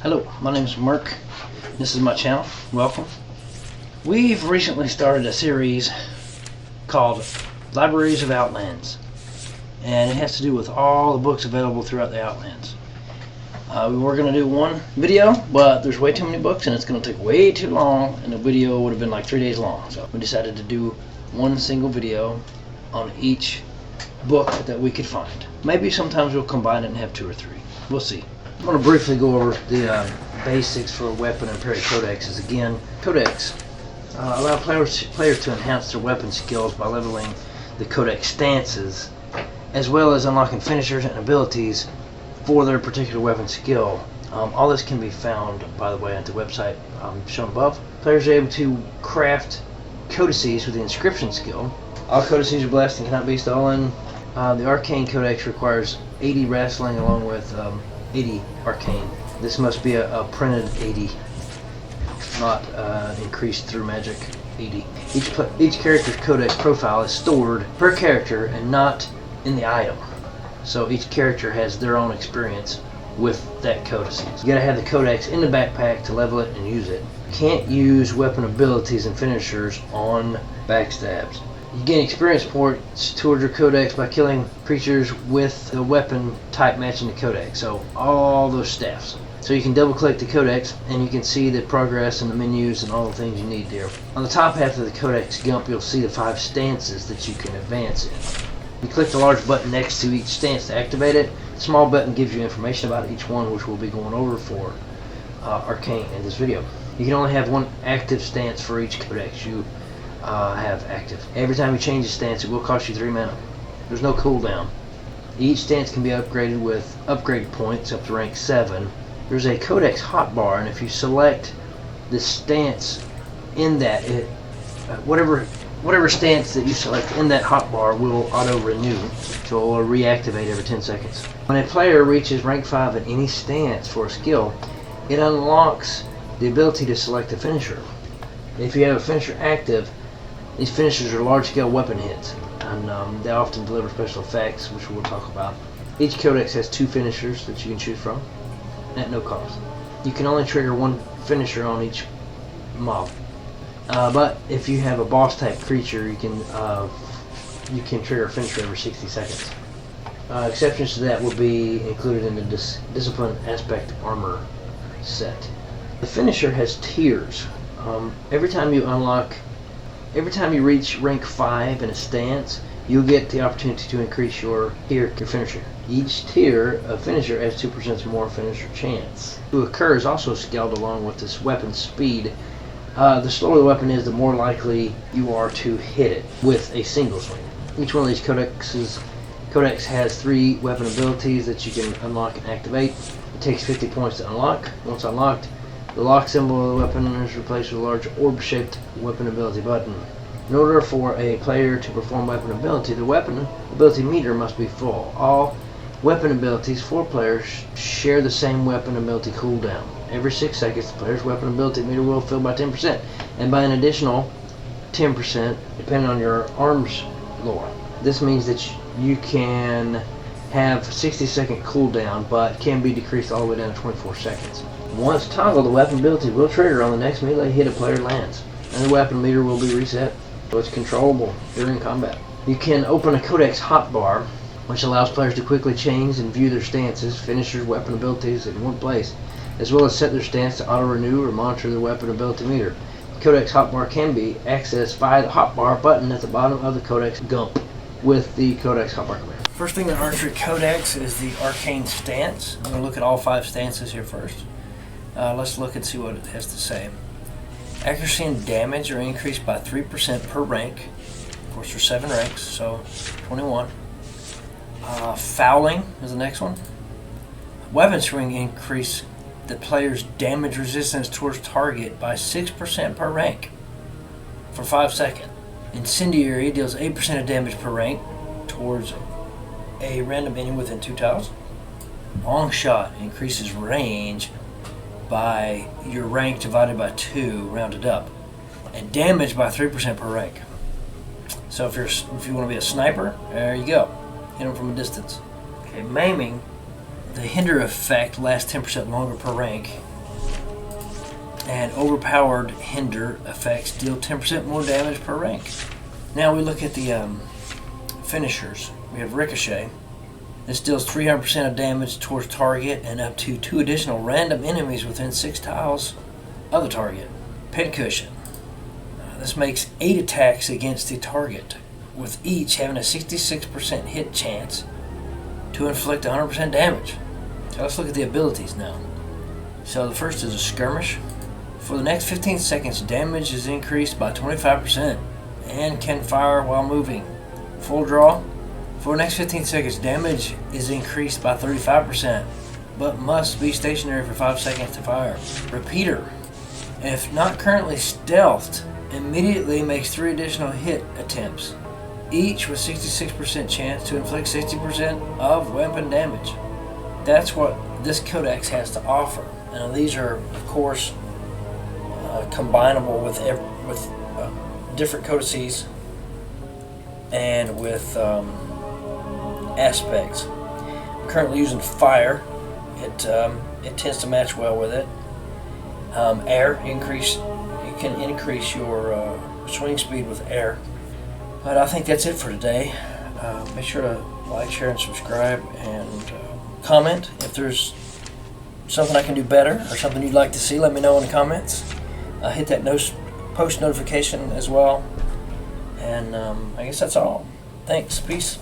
Hello, my name is Merk. This is my channel. Welcome. We've recently started a series called Libraries of Outlands, and it has to do with all the books available throughout the Outlands. We were going to do one video, but there's way too many books and it's going to take way too long, and the video would have been like 3 days long. So we decided to do one single video on each book that we could find. Maybe sometimes we'll combine it and have 2 or 3. We'll see. I'm going to briefly go over the basics for weapon and parry codexes. Again, codex allow players to enhance their weapon skills by leveling the codex stances, as well as unlocking finishers and abilities for their particular weapon skill. All this can be found, by the way, at the website shown above. Players are able to craft codices with the inscription skill. All codices are blessed and cannot be stolen. The arcane codex requires 80 wrestling along with 80 arcane. This must be a printed 80, not increased through magic 80. Each character's codex profile is stored per character and not in the item. So each character has their own experience with that codex. You gotta have the codex in the backpack to level it and use it. You can't use weapon abilities and finishers on backstabs. You gain experience points towards your codex by killing creatures with the weapon type matching the codex. So all those staffs. So you can double click the codex and you can see the progress and the menus and all the things you need there. On the top half of the codex gump, you'll see the 5 stances that you can advance in. You click the large button next to each stance to activate it. The small button gives you information about each one, which we'll be going over for Arcane in this video. You can only have one active stance for each codex you have active. Every time you change a stance, it will cost you 3 mana. There's no cooldown. Each stance can be upgraded with upgrade points up to rank 7. There's a codex hotbar, and if you select the stance in that, whatever stance that you select in that hotbar will auto-renew, so it will reactivate every 10 seconds. When a player reaches rank 5 in any stance for a skill, it unlocks the ability to select a finisher. If you have a finisher active, these finishers are large-scale weapon hits, and they often deliver special effects, which we'll talk about. Each codex has 2 finishers that you can choose from, at no cost. You can only trigger 1 finisher on each mob. But if you have a boss type creature, you can trigger a finisher every 60 seconds. Exceptions to that will be included in the discipline aspect armor set. The finisher has tiers. Every time you reach rank 5 in a stance, you'll get the opportunity to increase your finisher. Each tier of finisher adds 2% more finisher chance. To occur is also scaled along with this weapon speed. The slower the weapon is, the more likely you are to hit it with a single swing. Each one of these codex has 3 weapon abilities that you can unlock and activate. It takes 50 points to unlock. Once unlocked, the lock symbol of the weapon is replaced with a large orb-shaped weapon ability button. In order for a player to perform weapon ability, the weapon ability meter must be full. All weapon abilities for players share the same weapon ability cooldown. Every 6 seconds, the player's weapon ability meter will fill by 10%, and by an additional 10% depending on your arms lore. This means that you can have 60-second cooldown, but can be decreased all the way down to 24 seconds. Once toggled, the weapon ability will trigger on the next melee hit a player lands, and the weapon meter will be reset, so it's controllable during combat. You can open a codex hotbar, which allows players to quickly change and view their stances, finishers, weapon abilities in one place, as well as set their stance to auto-renew or monitor their weapon ability meter. The codex hotbar can be accessed via the hotbar button at the bottom of the codex gump with the codex hotbar command. First thing in Archery Codex is the arcane stance. I'm going to look at all 5 stances here first. Let's look and see what it has to say. Accuracy and damage are increased by 3% per rank. Of course, there's 7 ranks, so 21. Fouling is the next one. Weapon swing increase the player's damage resistance towards target by 6% per rank for 5 seconds. Incendiary deals 8% of damage per rank towards a random enemy within 2 tiles. Long shot increases range by your rank divided by 2, rounded up, and damage by 3% per rank. So if you want to be a sniper, there you go. Hit them from a distance. Okay, maiming the hinder effect lasts 10% longer per rank, and overpowered hinder effects deal 10% more damage per rank. Now we look at the finishers. We have Ricochet. This deals 300% of damage towards target and up to 2 additional random enemies within 6 tiles of the target. Pincushion. This makes 8 attacks against the target, with each having a 66% hit chance to inflict 100% damage. So let's look at the abilities now. So the first is a skirmish. For the next 15 seconds, damage is increased by 25% and can fire while moving. Full draw. For the next 15 seconds, damage is increased by 35%, but must be stationary for 5 seconds to fire. Repeater. If not currently stealthed, immediately makes 3 additional hit attempts, each with 66% chance to inflict 60% of weapon damage. That's what this codex has to offer. Now these are, of course, combinable with different codices and with aspects. I'm currently using fire. It tends to match well with it. Air, you can increase your swing speed with air. But I think that's it for today. Make sure to like, share, and subscribe, and comment. If there's something I can do better or something you'd like to see, let me know in the comments. Hit that post notification as well. And I guess that's all. Thanks. Peace.